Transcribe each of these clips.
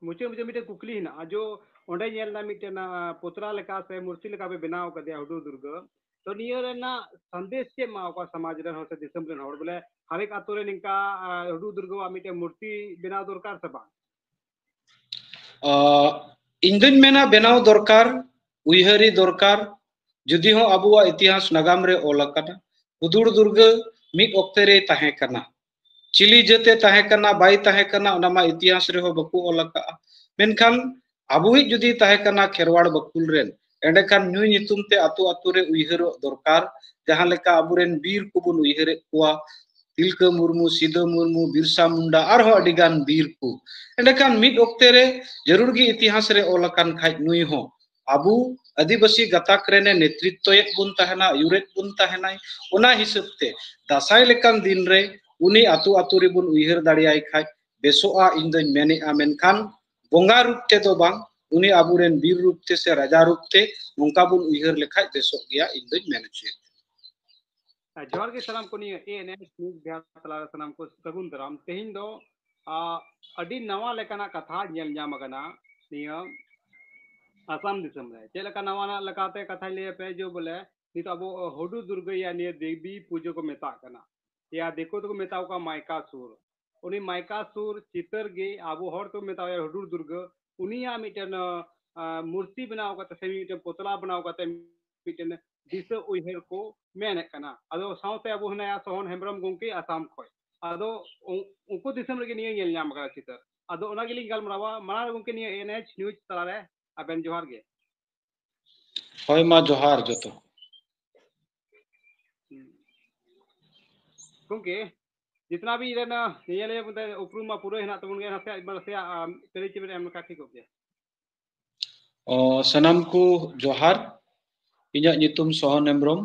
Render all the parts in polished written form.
मुझे मुझे मिटे कुकली ना जो ओंडे नेल ना मिटे ना पुत्रा लेका से मूर्ति लेका पे बनाव कर दिया हुडू दुर्ग तो नियर ना संदेश के माँ का समाज रे हो से दिसम रे होड़ बोले हर एक आतुरे निका हुडू दुर्ग वा मिटे मूर्ति बनाव दरकार से बा इंदुन मेना बनाव दरकार उयहरी दरकार जुदी हो अबुआ इतिहास नगाम रे ओलकना हुदुड़ दुर्ग मिद ओक्ते रे ताहे कना चिली जते ताहे कना बाई ताहे कना ओनामा इतिहास रे हो बकु ओलका मेनखान अबुई जुदी ताहे कना खेरवाड़ बकुल रेन एंडेखान न्यू नितुम ते आतु आतु रे उयहरो दरकार जहां लेका अबुरेन बीर कुबुन उयहरे कुआ तिलका मुर्मू सिदो मुर्मू बिरसा मुंडा आरो अडिगान बीर को एंडेखान मिद ओक्ते रे जरूर गी इतिहास रे ओलकान खाइ नुई हो अबु आदिवासी गताक रेने नेतृत्व बुन तहना युरेट बुन तहनाय ओना हिसाब ते दासाय लेकान दिन रे उनी आतु आतु रे बुन उयहर दाड़ियाय खाइ बेसोआ इंदों मेने आमेनखान बोंगा रूप ते दो बांग उनी अबुरेन बीर रूप ते से राजा रूप ते नोंका बुन उयहर लेखाय बेसो गया इंदों मेने जोहर के सलाम को निये एएनएस न्यूज़ बिहार तला सलाम को सगुन दराम तेहिन दो अडी नवा लेकाना कथा नेल ᱧᱟᱢ गना निया आसाम दिसम रे चेलका नवा लकाते कथा ले पे जो बोले नित अब हुडू दुर्ग या निये देवी पूजो को मेता कना या देखो तो मेताओ का माइकासुर उनी माइकासुर चितर गे आबो हर तो मेताओ या हुडू दुर्ग उनिया मिटन मूर्ति बनाओ का तसे मिटन पुतला बनाओ का ते मिटन दिस उइहर को मेन कना अदो साउते अब हना सोहन हेमब्रम गोंके आसाम खोय अदो उनको दिसम रे निये नेल ᱧᱟᱢ का चितर अदो ओना गिलिंग गालमरावा माना गोंके निये एनएच न्यूज़ तलारे अबेन जोहार गे होय मा जोहार जतो गोंके जितना भी इधर ना ये ले बुते उपरुम मा पूरे हना तबुन गे नसे नसे तेरी चिबे एम का ठीक हो गया सनम को जोहार इन्या नितुम सोहन हेमब्रम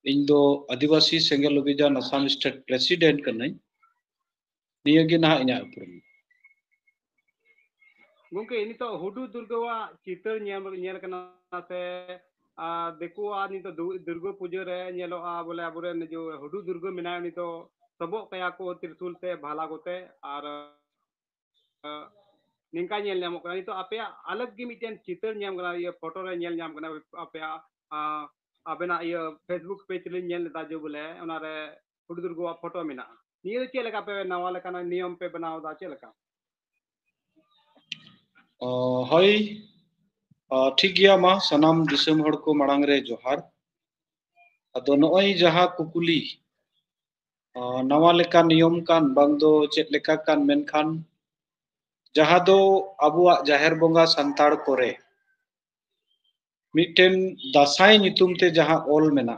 इन दो आदिवासी सेंगेल अभियान आसाम स्टेट प्रेसिडेंट कनै नियगे ना इन्या उपरुम गोंके इन तो हुडू दुर्गवा चितर नेल कना से देखो नि तो दुर्गा पूजा रे नेलो बोले अबुरे जो हुडू दुर्ग मिना नि तो सबो कया को त्रिशूल ते भाला गोते और निंका नेल ᱧᱟᱢᱚᱜ कना नि तो आपया अलग गी मिटेन चितर ᱧᱟᱢ कना ये फोटो रे नेल ᱧᱟᱢ कना आपया अबेना ये फेसबुक पेज ले नेल दा जो बोले ओना रे हुडू दुर्गवा फोटो मिना निये चे लगा पे नवा लका नियम पे बनाव दा चे लका होय ठीक गया मा सनाम दिसम हड़ को मांग रे जोहार अदो नोय जहा कुकुली नवा लेका नियम कान बांग दो चेत लेका कान मेनखान जहा दो अबुआ जाहेर बोंगा संताड़ कोरे मिटेन दासाई नितुम ते जहा ओल मेना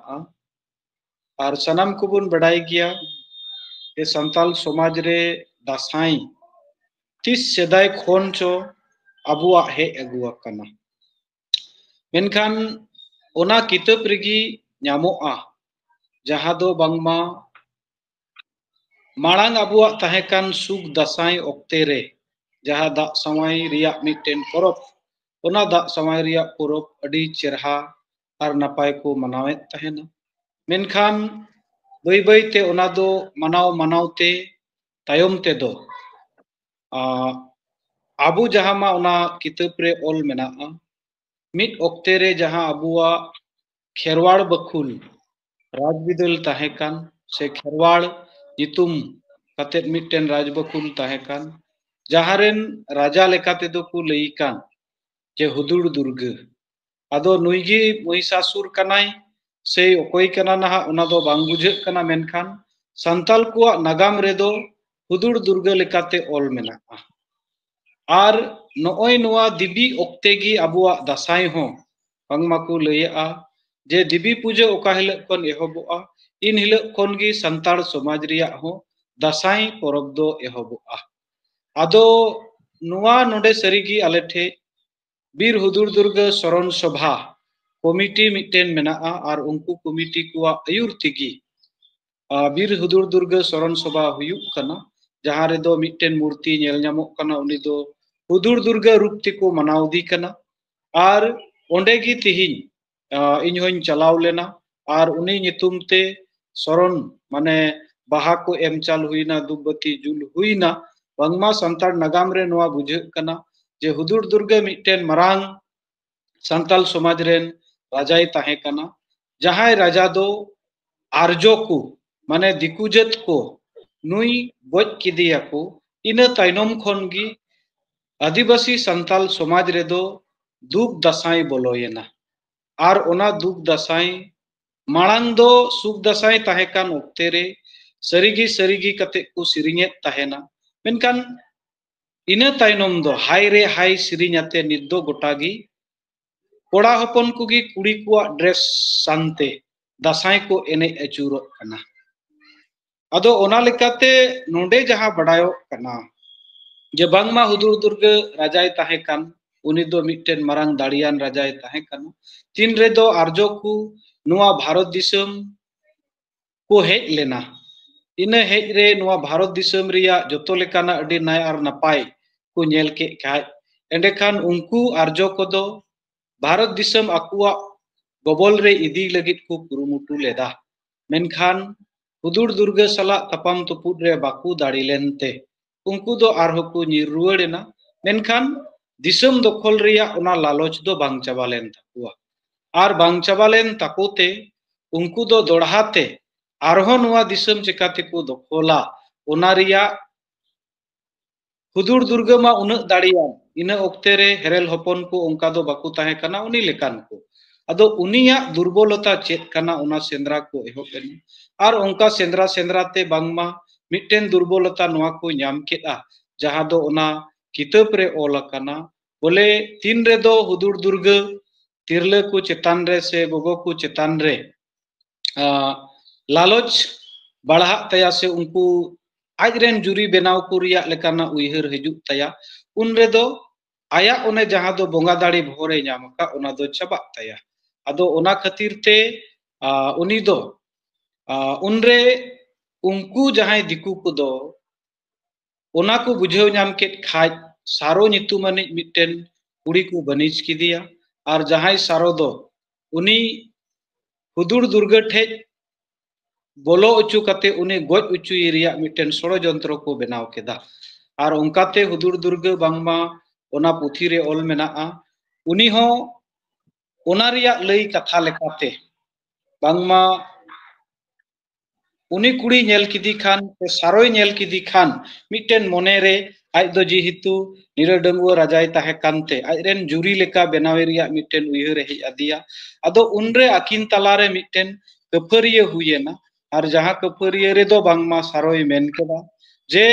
और सनाम कुबुन बड़ाई गया ये संताल समाज रे दासाई तीस सेदाय खोन चो अबुआ हे अगुआ कना मेनखान ओना किताब रिगी ᱧᱟᱢᱚᱜᱼᱟ जहा दो बांगमा मांग अबुआ तहेकान सुख दासाई ओक्ते रे जहा दा समय रिया मिटेन परब ओना दा समय रिया परब अडी चेरहा और नपाय को मनावे तहेना मेनखान बई बई ते ओना दो मनाव मनावते तायम ते दो आबू जहा मा ओना किताब रे ओल मेना मिट ओक्ते रे जहा अबुआ खेरवाड़ बखुल राजबिदल तहेकान से खेरवाड़ नितुम कतेत मिटेन राजबकुल तहेकान जहारेन राजा लेकाते दो को लईकान जे हुदुड़ दुर्ग अदो नुईगी महिषासुर कनाय से ओकोय कना ना ओना दो बांग बुझेक कना मेनखान संताल को नागाम रेदो हुदुड़ दुर्ग लेकाते ओल मेना और नोय नोआ दिबी ओक्तेगी अबुआ दासाई हो बांगमा को लईया जे दिबी पूजा ओका हिलक कोन एहबोआ इन हिलक कोन गी संताड़ समाज रिया हो दासाई परब दो एहबोआ आदो नुआ नोडे सरीगी आलेठे बीर हुदुड़ दुर्ग शरण सभा कमिटी मिटेन मेना और उनको कमिटी को आयुर तिगी बीर हुदुड़ दुर्ग शरण सभा हुयुक कना जहां रे दो मिटेन मूर्ति नेल ᱧᱟᱢᱚᱜ कना उनी दो हुदुड़ दुर्ग रूप तिको मनावदी कना और ओंडे गी तिहिन इन होइन चलाव लेना और उनी नितुम ते शरण माने बाहा को एम चाल हुईना दुबती जुल हुईना बांगमा संताल नागाम रे नोआ बुझे कना जे हुदुर दुर्गे मिट्टेन मरांग संताल समाज रेन राजाई ताहे कना जहाय राजा दो आर्जो को माने दिकुजत को नुई गज किदिया को इना ताइनम खनगी आदिवासी संताल समाज रे दो दुख दसाई बोलोयना आर ओना दुख दसाई मांग दो सुख दसाई ताहे कान ओक्ते रे सरिगी कते को सिरिङे ताहेना मेनकान इना ताइनम दो हाय रे हाय सिरिङाते नित दो गोटागी कोड़ा हपन कुगी कुड़ी कुआ ड्रेस सांते दसाई को एने अचूरो कना अदो ओना लेकाते नोंडे जहां बड़ायो कना जे बांगमा हुदुर दुर्गे राजाय ताहे कान उनी दो मिट्टेन मरांग दाड़ियान राजाय ताहे कान तीन रे दो आर्जो को नुआ भारत दिसम को हेज लेना इन हेज रे नुआ भारत दिसम रिया जतो लेकाना अडी नाय आर नपाय को नेल के खाय एंडेखान उनकू आर्जो कोदो भारत दिसम अकुआ गबल रे इदी लगित को कुरुमुटु लेदा मेनखान हुदुर दुर्गे सला तपम तुपुद रे बाकू दाड़ी लेनते उनको दो आरहो को निरुएना मेनखान दिसम दखल रिया ओना लालच दो बांग चाबा लेन तकुआ आर बांग चाबा लेन तकोते उनको दो दोड़हाते आरहो नुआ दिसम चिकाते को दखला ओना रिया हुदुर दुर्गे मा उन दाड़िया इना ओक्ते रे हेरेल हपन को उनका दो बाकू ताहे कना उनी लेकान को अदो उनिया दुर्बलता चेत कना ओना सेंद्रा को एहोबेन आर उनका सेंद्रा सेंद्राते बांगमा मिट्टेन दुर्बलता नुआ को न्याम केदा जहां दो ओना किताब रे ओला कना बोले तीन रे दो हुदुर दुर्गे तिरले को चेतान रे से गोगो को चेतान रे लालच बढ़ा तया से उनको आजरेन जुरी बेनाव को रिया लेकाना उइहर हिजुक तया उन रे दो आया ओने जहां दो बोंगा दाड़ी भोरे न्यामका ओना दो चबा तया अदो ओना खातिर ते उनी दो उनरे उनको जहां दिकू को दो ओना को बुझेव नाम के खाज सारो नितुमानी मिट्टेन कुड़ी को बनिज किदिया और जहां सारो दो उनी हुदुर दुर्गे ठेज बोलो उचु कते उनी गज उचु रिया मिट्टेन षड़यंत्र को बनाव केदा और उनकाते हुदुर दुर्गे बांगमा ओना पुथी रे ओल मेनाआ उनी हो ओना रिया लई कथा लेकाते बांगमा उनी कुड़ी नेल किदी खान सारोय नेल किदी खान मिट्टेन मोने रे आज दो जेहेतु निरडंगुआ राजाय ताहे कानते आजरेन जुरी लेका बेनावे रिया मिट्टेन उइहर हेज आदिया अदो उनरे अकिन तलारे मिट्टेन कफरिया हुयेना और जहां कफरिया रे दो बांगमा सारोय मेन केदा जे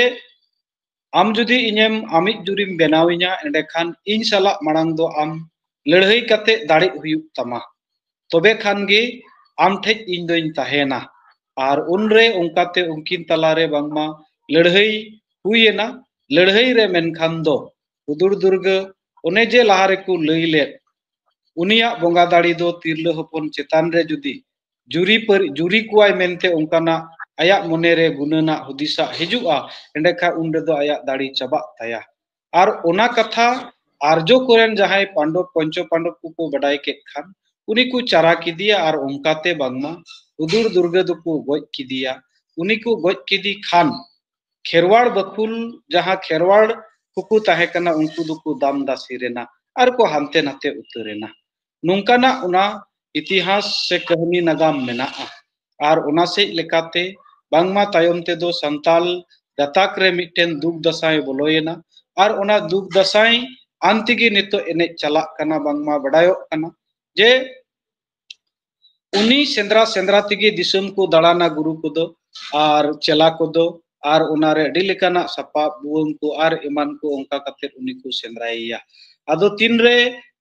आम जुदी इनेम आमित जुरीम बेनाविना एंडे खान इन साला मांग दो आम लड़ाई कते दाड़े हुयुक तमा तबे खान गे आम ठेज इन दोइन ताहेना और उनरे उनकाते उनकिन तलारे बांगमा लड़ाई हुयेना लड़ाई रे मेनखान दो हुदुर दुर्गे ओने जे लहारे को लई ले उनिया बोंगा दाड़ी दो तिरले हपन चेतान रे जुदी जुरी कुआय मेनते उनकाना आया मोने रे गुनना हुदिसा हिजुआ एंडेखा उन रे दो आया दाड़ी चबा ताया और ओना कथा आर्जो कोरेन जहाय पांडव पंचो पांडव को बडाय के खान उनी को चारा किदिया और उनकाते बांगमा हुदुर दुर्गे दो को गज किदिया उनी को गज किदी खान खेरवाड़ बकुल जहां खेरवाड़ कुकु ताहे कना उनको दो को दाम दासी रेना और को हानते नाते उतरेना नोंकाना उना इतिहास से कहानी नगाम मेना और उना से लेकाते बांगमा तायम ते दो संताल गताक रे मिट्टेन दुख दसाई बोलोयना और उना दुख दसाई अंतिगी नितो एने चला कना बांगमा बडायो कना जे उनी सेंद्रा सेंद्रा तिगी दिसम को दाड़ाना गुरु को दो और चला को दो और उनारे अडी लेकाना सपा बुवम को और इमान को उनका कते उनी को सेंद्राइया अदो तीन रे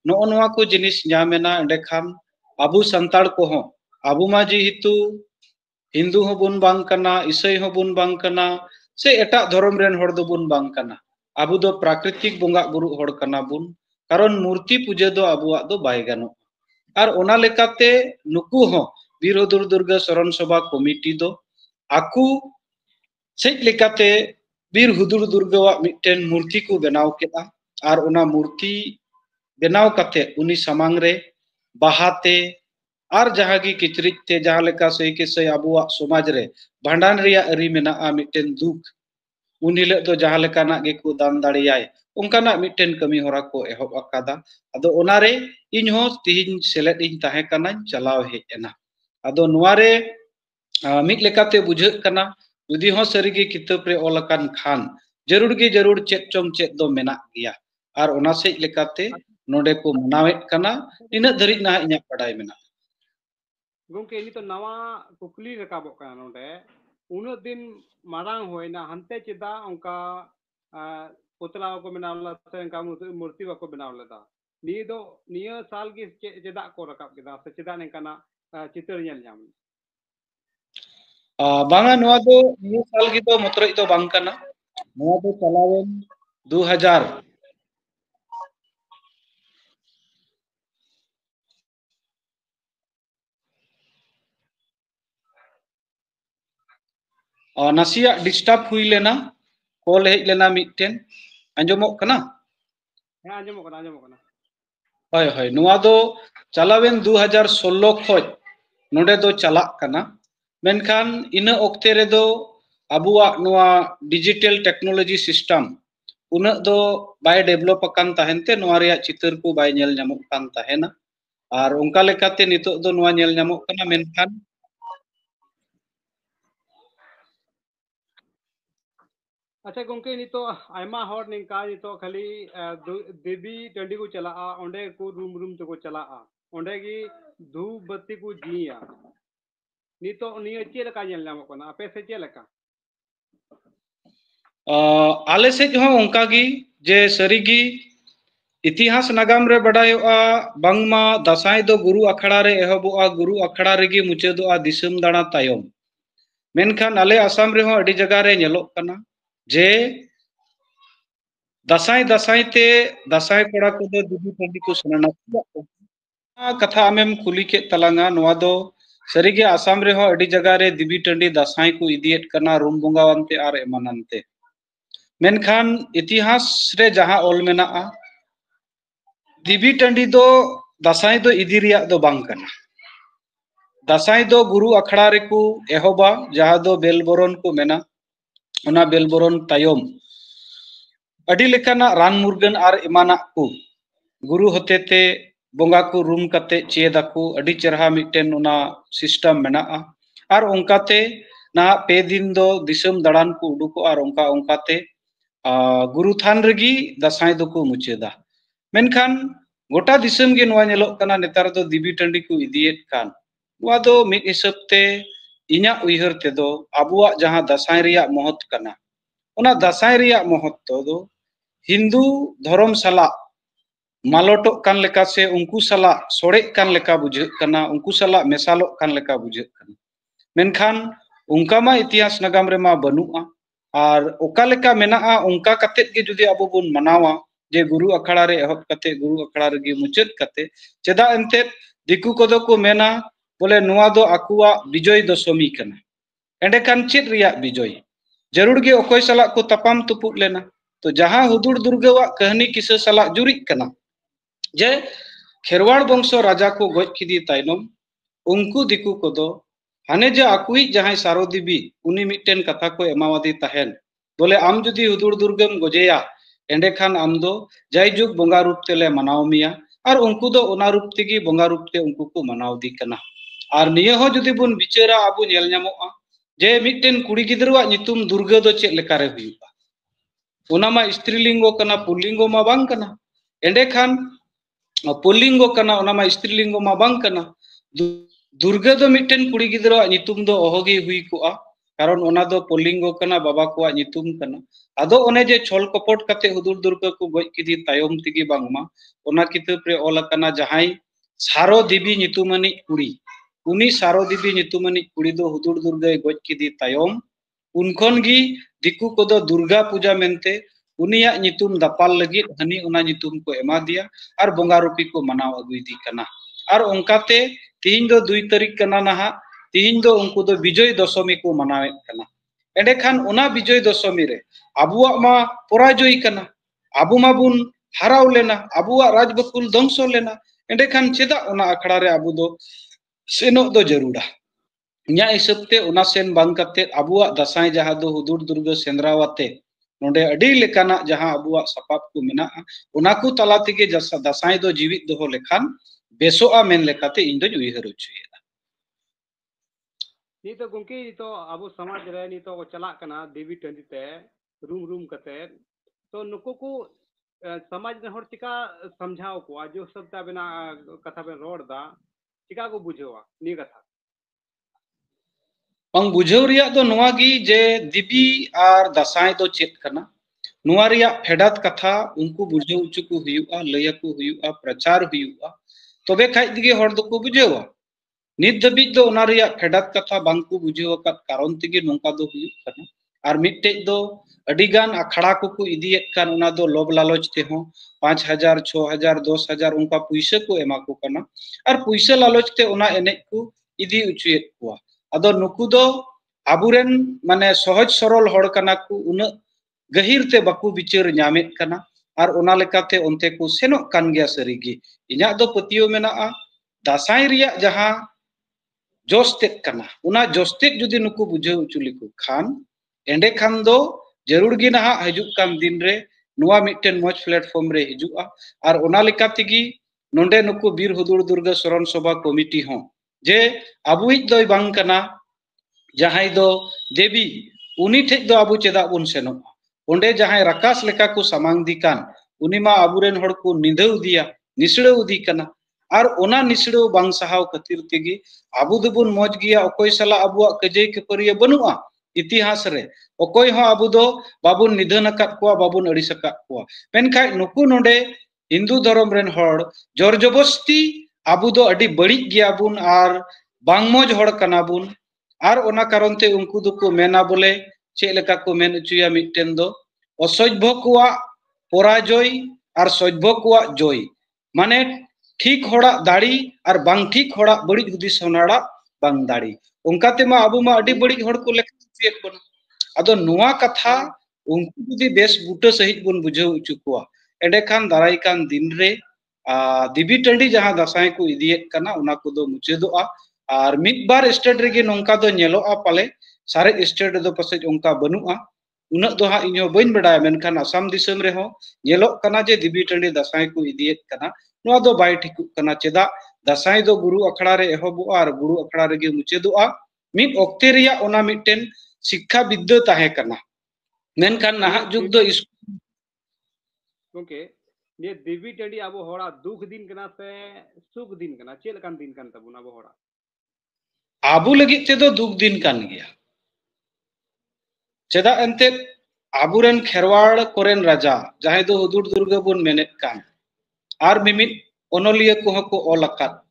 नो नोआ को जिनिस न्यामेना एंडे खान अबु संताड़ को हो अबु मा जेहेतु हिंदू हो बुन बांग कना ईसाई हो बुन बांग कना से एटा धर्म रेन हर दो बुन बांग कना अबु दो प्राकृतिक बोंगा बुरु हर कना बुन कारण मूर्ति पूजा दो अबुआ दो बाय गानो और ओना लेकाते नुकु हो वीर हुदुर दुर्गे शरण सभा कमिटी दो आकु सेज लेकाते वीर हुदुर दुर्गेवा मिट्टेन मूर्ति को बनाव केदा और ओना मूर्ति बनाव कते उनी समांग रे बाहाते और जहां की किचरिते जहां लेका सही के सही अबुआ समाज रे भांडान रिया अरी मेना मिट्टेन दुख उन हिलक दो जहां लेकाना गे को दान दाड़ियाय उनकाना मिटन कमी होरा को एहब अकादा अदो ओनारे इन हो तिहिन सेलेद इन ताहे काना चलाव हेज एना अदो नुआरे मिट लेकाते बुझाग कना जुदी हो सरीगे किताब रे ओलकान खान जरूर गे जरूर चेत चोंग चेत दो मेना गया आर ओना सेज लेकाते नोडे को मनावेत कना इना धरि ना इना पढ़ाई मेना गोंके ini तो नवा कुकली रकाबो कना नोडे उनो दिन मारांग होइना हंते चेदा उनका पुतला को बनावला से उनका मूर्ति को बनावला दा नियो साल की चेदा को रकाब केदा से चेदा नेकाना चित्र ñel ñam बांगा नुआ दो नियो साल की तो मतरई तो बांग कना नुआ दो चलावेन 2000 नसिया डिस्टर्ब हुई लेना कॉल हेज लेना मिटन अंजमोक कना हे अंजमोक कना होय होय नुआ दो चलावेन 2016 खोज नोडे दो चलाक कना मेनखान इना ओक्ते रे दो अबुआ नुआ डिजिटल टेक्नोलॉजी सिस्टम उना दो बाय डेवलप अकान ताहेनते नुआ रिया चितर को बाय नेल ᱧᱟᱢᱚᱜ कान ताहेना आर उनका लेकाते नितो दो नुआ नेल ᱧᱟᱢᱚᱜ कना मेनखान अच्छा गोंके नितो आयमा हॉर निका नितो खाली देवी टंडी को चला ओंडे को रूम तो को चला ओंडे की धूप बत्ती को जिया नितो नियो चे लका ñel ñamok kana आपे से चे लका आले से जो उनका गी जे सरीगी इतिहास नगाम रे बडायोआ बांगमा दसाई दो गुरु अखड़ा रे एहबोआ गुरु अखड़ा रेगी मुचादोआ दिसम दाना तायम मेनखान आले आसाम रे हो अडी जगह रे ñeloक kana जे दसाई दसाई ते दसाई कोड़ा को दो दिबी टंडी को सनना कथा आमेम कुली के तलांगा नवा दो सरीगे आसाम रे हो अडी जगह रे दिबी टंडी दसाई को इदियत कना रूम बुंगावनते आर एमाननते मेनखान इतिहास रे जहां ओल मेना दिबी टंडी दो दसाई दो इदी रिया दो बांग कना दसाई दो गुरु अखड़ा रे को एहोबा जहां दो बेलबोरन को मेना ओना बेलबोरन तायम अडी लेकाना रान मुर्गन आर इमाना को गुरु होतेते बोंगा को रूम कते चेदाको अडी चरहा मिटन ओना सिस्टम मेना आर ओंकाते ना पे दिन दो दिसम दड़ान को उडुको आर ओंका ओंकाते गुरु थान रगी दसाई दो को मुचेदा मेनखान गोटा दिसम गे नवा ñeloक kana नेतार दो दिबी टंडी को इदियत कान नवा दो मिट हिसाबते इना उइहर ते दो अबुआ जहां दसाई रिया महत kana ओना दसाई रिया महत्व दो हिंदू धर्म सला मालोटो कान लेका से उनकू सला सोड़े कान लेका बुझे कना उनकू सला मेसालो कान लेका बुझे कना मेनखान उनका मा इतिहास नगाम रे मा बनुआ आर ओका लेका मेना उनका कते के जुदी अबो बुन मनावा जे गुरु अखड़ा रे एहब कते गुरु अखड़ा रे गे मुचद कते चेदा एंते दिकू कोदो को मेना बोले नुआ दो अकुआ विजय दशमी कना एंडे कान चेद रिया विजय जरूर गे ओकोय सला को तपाम तुपुक लेना तो जहां हुदुर दुर्गवा कहानी किसे सला जुरी कना जे खेरवाड़ वंश राजा को गज किदी तायनम उनको दिकू कोदो हाने जे अकुई जहां सारो देवी उनी मिटन कथा को एमावादी ताहेन बोले आम जुदी हुदुर दुर्गम गजेया एंडे खान आम दो जयजुग बोंगा रूप तेले मनाव मिया और उनको दो ओना रूप तेगी बोंगा रूप ते उनको को मनाव दी कना और निये हो जुदी बुन बिचारा आबु ñel ñamoa जे मिटन कुड़ी गिदरवा नितुम दुर्गा दो चेक लेकारे हुयुआ ओना मा स्त्रीलिंगो कना पुल्लिंगो मा बांग कना एंडे खान पुल्लिंगो कना ओना मा स्त्रीलिंगो मा बांग कना दुर्गा दो मिटन कुड़ी गिदरवा नितुम दो ओहोगे हुई कोआ कारण ओना दो पुल्लिंगो कना बाबा कोआ नितुम कना आदो ओने जे छल कपट कते हुदुर दुर्गा को गज किदी तायम तिगी बांगमा ओना किताब रे ओल कना जहाई सारो देवी नितुमनी कुड़ी उनी सारो देवी नितुमनी कुड़ी दो हुदुर दुर्गा गज किदी तायम उनखन गी दिकू को दो दुर्गा पूजा मेनते उनिया नितुम दापाल लगी हनी उना नितुम को एमा दिया और बोंगा रूपी को मनाव अगुदी कना और उनकाते तीन दो 2 तारीख कना नहा तीन दो उनको दो विजय दशमी को मनावे कना एंडे खान उना विजय दशमी रे अबुआ मा पराजय कना अबु मा बुन हराव लेना अबुआ राजबकुल ध्वंस लेना एंडे खान चेदा उना अखड़ा रे अबु दो सेनो दो जरूरा nya हिसाबते उना सेन बांग कते अबुआ दसाई जहा दो हुदुर दुर्गा सेंद्रावाते नोडे अडी लेकाना जहां अबुआ सपाप को मेना उना को तला तेगे दासाई दो जीवित दोहो लेखान बेसोआ मेन लेकाते इन दो उयहर उचुयेदा नी तो गुंकी तो अब समाज रे नी तो चला कना देवी टंडी ते रूम रूम कते तो नुको को समाज ने हर चिका समझाओ को जो सब बिना कथा बे रोड दा चिका को बुझेवा नी कथा पंग बुझेव रिया दो नोआ गी जे दिबी आर दासाई दो चेत कना नोआ रिया फेडात कथा उनको बुझेव उचु को हुयुआ लया को हुयुआ प्रचार हुयुआ तबे खाइ दिगे हर दो को बुझेवा नित दबी दो ओना रिया फेडात कथा बांग को बुझेव का कारण तिगे नोंका दो हुयुक कना आर मिटटे दो अडिगान अखड़ा को इदियत कान ओना दो लोभ लालच ते हो 5000 6000 10000 उनका पैसा को एमा को कना आर पैसा लालच ते ओना एने को इदी उचुयत को अदो नुकु दो आबुरेन माने सहज सरल हड़ कना को उन गहिर ते बाकु बिचार न्यामेत कना आर ओना लेकाते ओनते को सेनोक कान गया सरीगी इन्या दो पतियो मेना दासाई रिया जहां जोस्तेक कना उना जोस्तेक जुदी नुकु बुझे उचुलिकु खान एंडे खान दो जरूर गी ना हजुक कान दिन रे नुआ मिटन मच प्लेटफॉर्म रे हिजुआ आर ओना लेकातिगी नोंडे नुकु बीर हुदुर दुर्गा शरण सभा कमिटी हो जे अबुइज दोय बांग कना जहां दो देवी उनी ठे दो अबु चेदा बुन सेनो ओंडे जहां रकास लेका को समांग दिकान उनी मा अबुरेन हड़ को निंदौ दिया निसड़ौ दी कना आर ओना निसड़ौ बांग सहाव खातिर तेगी आबु दबुन मौज गिया ओकोय सला अबुआ कजय कपरिया बनुआ इतिहास रे ओकोय हो आबु दो बाबुन निधन अकात कोआ बाबुन अड़िस अकात कोआ मेनखाय नुकु नोंडे हिंदू धर्म रेन हड़ जोर जबस्ती आबु दो अडी बड़ी गिया बुन आर बांग मौज हड़ कना बुन आर ओना कारण ते उनको दुको मेना बोले चे लेका को मेन उचुया मिटन दो असभ्य कोआ पराजय आर सभ्य कोआ जय माने ठीक होड़ा दाड़ी और बांग ठीक होड़ा बड़ी हुदिस होनाड़ा बांग दाड़ी उनका तेमा अबु मा अडी बड़ी होड़ को लेखा बन अदो नुआ कथा उनको जुदी बेस बूटा सहित बन बुझाव उचु कोआ एडे खान दाराई कान दिन रे दिबी टंडी जहां दासाई को इदियत कना उना को दो मुचेदोआ और मिड बार स्टेट रेगे नोंका दो नेलोआ पाले सारे स्टेट दो पसे उनका बनुआ उना दो हा इñो बइन बडाय मेनखान आसाम दिसम रे हो नेलो कना जे दिबी टंडी दासाई को इदियत कना नुआ दो बाय ठिकु कना चेदा दासाई दो गुरु अखड़ा रे एहबुआ और गुरु अखड़ा रेगे मुचेदोआ मिड ओक्ते रिया ओना मिटन शिक्षा विद्या ताहे कना मेनखान नाहा जुग दो ओके ये देवी टंडी अब होड़ा दुख दिन कना से सुख दिन कना चेल कान दिन कान तबुन अब होड़ा आबु लगी ते दो दुख दिन कान गया चेदा एंते आबुरेन खेरवाड़ कोरेन राजा जहां दो हुदुर दुर्गा बुन मेनेत कान आर मिमित ओनोलिया को को ओलकात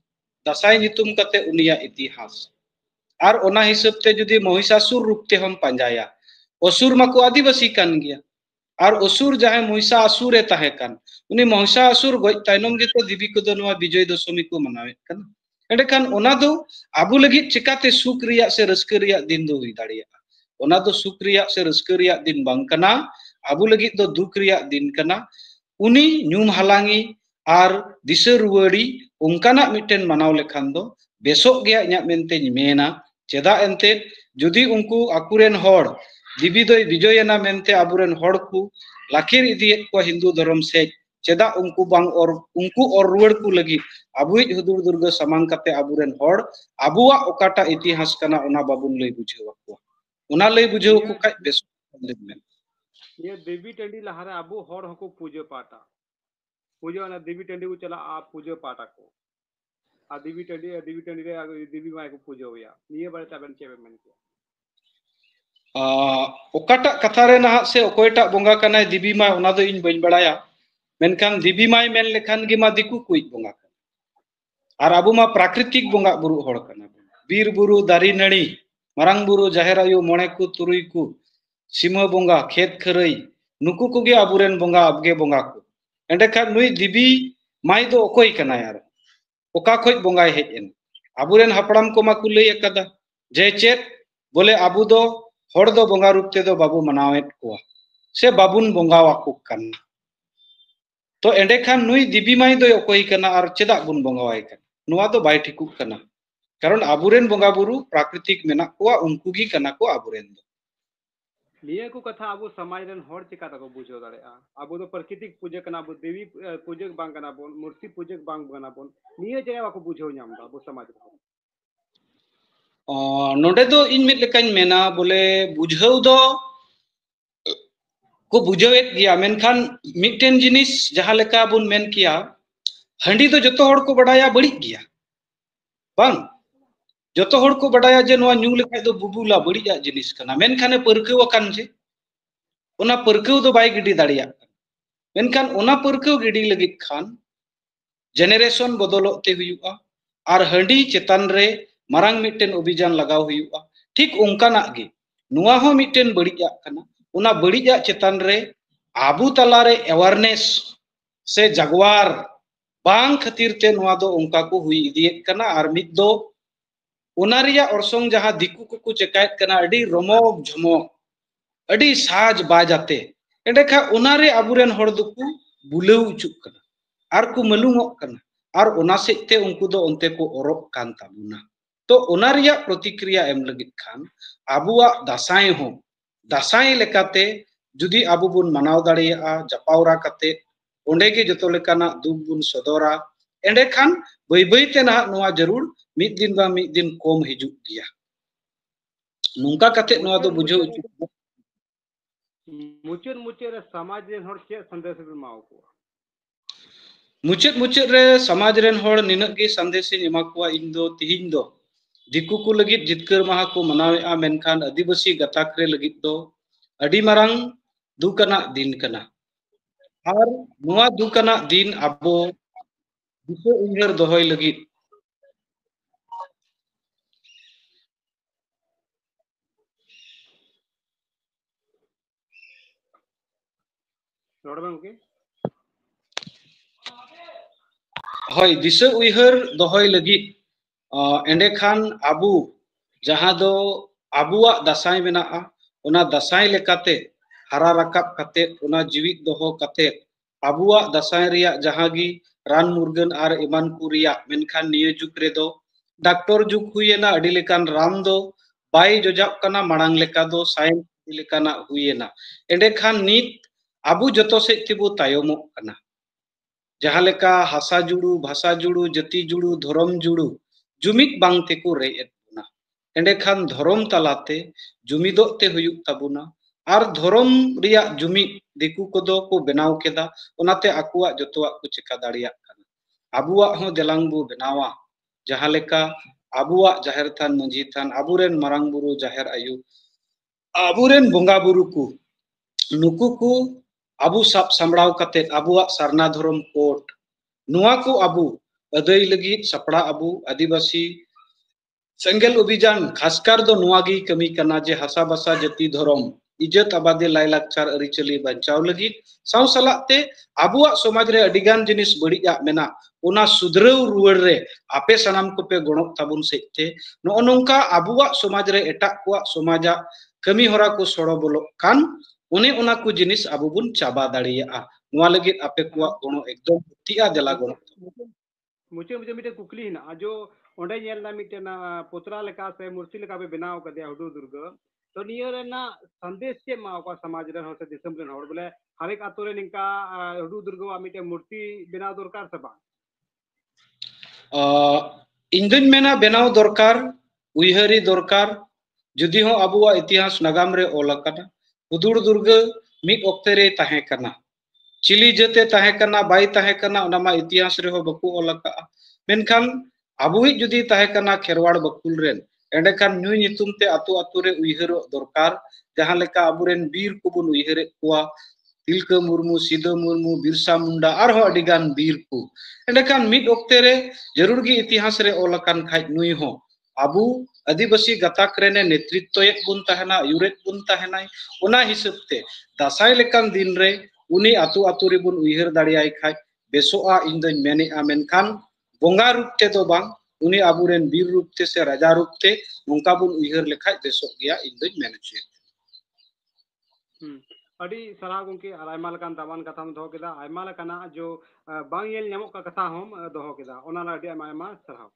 दासाई नितुम कते उनिया इतिहास आर ओना हिसाब ते जुदी महिषासुर रूप ते हम पंजाया असुर माको आदिवासी कान गया आर असुर जहां महिषासुर ए ताहे कान उनी महिषासुर गoj ताइनम गेतो दिबी को दो नवा विजय दशमी को मनावेत कान एंडे खान ओना दो आबु लगी चिकाते सुख रिया से रस्क रिया दिन दो हुई दाड़िया ओना दो सुख रिया से रस्क रिया दिन बांग कना आबु लगी दो दुख रिया दिन कना उनी न्यूम हालांगी आर दिशा रुवाड़ी उनकाना मिटन मनाव लेखान दो बेसोक गया इᱧᱟᱜ मेनते मेना चेदा एनते जुदी उनको आकुरेन हड़ दिबी दोय विजयना मेनते आबुरेन हड़ को लाखिर इदियत को हिंदू धर्म से चेदा उनको बांग और रुवाड़ को लगी आबुई हुदुर दुर्गा समांग कते आबुरेन हड़ आबुआ ओकाटा इतिहास कना ओना बाबुन लई बुझेवा को ओना लई बुझेव को काज बेस ये देवी टंडी लहारे आबु हड़ हको पूजा पाटा पूजा ना देवी टंडी को चला आप पूजा पाटा को आ देवी टंडी रे देवी माई को पूजा होया निये बारे ताबन चेबे मन के ओकाटा कथा रे ना से ओकोयटा बोंगा कनाय देवी माई ओना दो इन बइन बड़ाया मेनखान देवी माई मेन लेखान गे मा दिकु कुई बोंगा और आबु मा प्राकृतिक बोंगा बुरु हड़ कना बीर बुरु दारी नड़ी मारांग बुरु जाहेर आयु मोणे को तुरुई को सीमा बोंगा खेत खरई नुकु कोगे आबुरेन बोंगा अबगे बोंगा को एंडेखा नुई दिबी माई दो ओकोय कना यार ओका खोज बोंगाय हेज एन आबुरेन हापड़ाम को मा को लई अकदा जे चेत बोले आबु दो हड़ दो बोंगा रूप ते दो बाबू मनावेत को से बाबुन बोंगा वाको कना तो एंडेखान नुई दिबी माई दो ओकोय कना और चेदा बुन बोंगावाय कना नुआ दो बाय ठिकु कना कारण आबुरेन बोंगा बुरु प्राकृतिक मेना को उनको गी कना को आबुरेन दो निया को कथा अब समाज रन हर चिका तक बुझो दाड़े अब तो प्राकृतिक पूजक कना बो देवी पूजक बांग कना बोन मूर्ति पूजक बांग बना बोन निया जगह बाको बुझो नाम दा अब समाज रे नोडे दो इन मिट लेकान मेना बोले बुझाव दो को बुझावेत गया मेनखान मिटन जिनिस जहां लेका बुन मेन किया हंडी तो जतो हड़ को बड़ाया बड़ी गया बांग जतो हड़ को बड़ाया जे नोआ न्यू लेखाय दो बुबुला बड़िया जिनिस कना मेनखाने परकेव अकान जे ओना परकेव दो बाय गिडी दाड़िया मेनखान ओना परकेव गिडी लगित खान जेनेरेशन बदलते हुआ और हंडी चेतान रे मारांग मिटन अभियान लगाव हुआ ठीक उनकाना गे नुआ हो मिटन बड़िया कना ओना बड़िया चेतान रे आबू तलारे अवेयरनेस से जगवार बांग खातिर ते नुआ दो उनका को हुई इदियत कना और मिट दो ओना रिया अरसोंग जहां दिकु को चेकायत कना अडी रमोग झमोग अडी साज बाजाते एंडेखा ओना रे आबुरेन हड़ दुकु बुलाव उचुक कना और को मालूमोग कना और ओना सेते उनको दो onte को ओरोक कान ताबुना तो ओना रिया प्रतिक्रिया एम लगित खान आबुआ दासाई हो दासाई लेकाते जुदी आबु बुन मनाव दाड़िया जपावरा काते ओंडे के जतो लेकाना दुख बुन सदोरा एंडे खान बई बईते ना नोआ जरूर मिद दिन बा मिद दिन कम हिजुक गया नुंका काते नोआ दो बुझो मुचर मुचर समाज रे हर के संदेश बे माव को मुचत मुचत रे समाज रेन हड़ निनक गे संदेश एमा कोआ इन दो तिहिन दो दिकु को लगित जितकर माहा को मनावेआ मेनखान आदिवासी गताक रे लगित दो अडी मारांग दुकना दिन कना और नुआ दुकना दिन आबो दिसो उइहर दोहय लगित रोड में के हय दिसो उइहर दोहय लगित एंडे खान आबू जहां दो आबुआ दासाई मेनाआ ओना दासाई लेकाते हरा रकाब काते ओना जीवित दोहो काते आबुआ दासाई रिया जहांगी रान मुर्गन और इमान कुरिया मेनखान निये जुग रे दो डॉक्टर जुग हुयेना अडी लेकान राम दो बाई जोजाब कना मांग लेका दो साइंस लेकाना हुयेना एंडे खान नित आबू जतो से तिबु तायमो कना जहां लेका हासा जुड़ू भाषा जुड़ू जाति जुड़ू धर्म जुड़ू जुमिद बांग तेको रे एतना एंडे खान धर्म तलाते जुमिदोते हुयुक ताबुना और धर्म रिया जुमिद दिकु कोदो को बनाव केदा ओनाते आकुआ जतोआ को चिका दाड़िया कना आबुआ हो देलांग बु बनावा जहां लेका आबुआ जाहेर थान मंझी थान आबुरेन मारांग बुरु जाहेर आयु आबुरेन बोंगा बुरु को नुकु को आबू साब सामड़ाव काते आबुआ सारना धर्म कोट नुआ को आबू अदय लगित सपड़ा आबू आदिवासी सेंगेल अभियान खासकर दो नुआ गी कमी कना जे हासा भाषा जाति धर्म इज्जत आबादी लायलाकचार अरिचली बचाव लगित साव सलाते आबुआ समाज रे अडिगान जिनिस बड़िया मेना ओना सुधराव रुवाड़ रे आपे सनाम को पे गणक ताबुन सेते नो नोंका आबुआ समाज रे एटा को समाजा कमी होरा को सड़ो बोलो कान उन्हें उना को जिनिस आबु बुन चाबा दाड़िया नुआ लगित आपे को गणो एकदम तिया देला गणो मुचे मुचे मिटे कुकली हिना जो ओंडे नेल ना मिटे ना पोतरा लेका से मूर्ति लेका बे बनाव कदे हुडू दुर्ग तो नियर ना संदेश के माव का समाज रे हो से दिसम रे होड़ बोले हर एक आतो रे निका हुडू दुर्ग वा मिटे मूर्ति बनाव दरकार सबा इंदुन मेना बनाव दरकार उइहरी दरकार जुदी हो आबुआ इतिहास नगाम रे ओलकना हुदुड़ दुर्ग मिक ओक्ते रे ताहे कना चिली जते ताहे कना बाई ताहे कना ओना मा इतिहास रे हो बकु ओलका मेनखान आबुई जुदी ताहे कना खेरवाड़ बकुल रेन एंडे खान न्यू नितुम ते आतु आतु रे उइहर दरकार जहां लेका आबुरेन बीर कुबुन उइहरे कुआ तिलका मुर्मू सिदो मुर्मू बिरसा मुंडा और हो अडिगान बीर को एंडे खान मिद ओक्ते रे जरूर गी इतिहास रे ओलकान खाइ नुई हो आबू आदिवासी गताक रेने नेतृत्व बुन ताहेना युरेत बुन ताहेनाय ओना हिसाब ते दासाई लेकान दिन रे उनी आतु आतु रे बुन उइहर दाड़ियाय खाइ बेसोआ इन दोन मेनेआ मेनखान बोंगा रूप ते दो बांग उनी आबुरेन बीर रूप ते से राजा रूप ते नोंका बुन उइहर लेखाय बेसो गया इन दोन मेनेचे अड़ी सलाह गुंके आयमा लकान दामान कथा हम दो केदा आयमा लकाना जो बांग येल ᱧᱟᱢᱚᱜ का कथा हम दो केदा ओना ला अड़ी आयमा सलाह